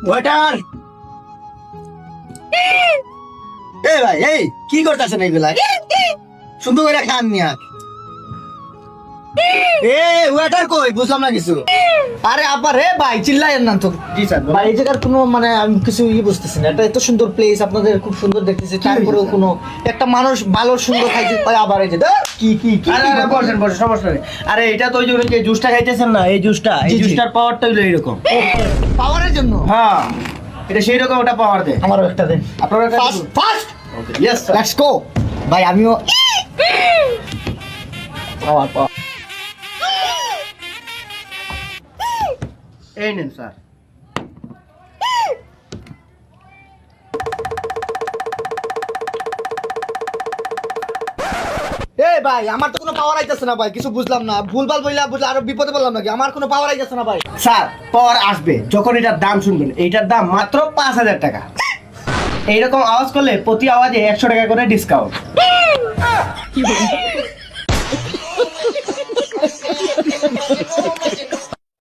Waiter এই ভাই এই কি করতেছেন এই বেলায় সুন্দর করে খান নিয়া এ ওয়েটার কই বুঝলাম না কিছু আরে আবার রে ভাই চিল্লায়েন না তো। জি স্যার ভাই এই জায়গার কোনো মানে আমি কিছু বুঝতেছি না। এটা এত সুন্দর প্লেস, আপনাদের খুব সুন্দর দেখতেছি, তারপরেও কোনো একটা মানুষ ভালো সুন্দর খাইতে পারে আবার এই যে কি কি কি আরে আরে বসেন বসেন সমস্যা নেই আরে এটা তো ওই যে যে জুসটা খাইতেছেন না এই জুসটা এই জি, জি। জুসটার পাওয়ারটা হলো এরকম পাওয়ারের জন্য হ্যাঁ এটা সেই রকম ওটা পাওয়ার দেয় আমারও একটা দেন। আপনারা fast fast okay yes sir let's go. ভাই আমিও পাওয়ার পাওয়ার এই নেন স্যার এই ভাই আমার তো কোনো পাওয়ার আইতাছে না ভাই, কিছু বুঝলাম না, ভুলভাল বইলা বুঝলা আরো বিপদে বললাম নাকি? আমার কোনো পাওয়ার আইতাছে না ভাই। স্যার পাওয়ার আসবে যখন এটার দাম শুনবেন এইটার দাম মাত্র 5,000 টাকা এইরকম আওয়াজ করলে প্রতি আওয়াজে 100 টাকা করে ডিসকাউন্ট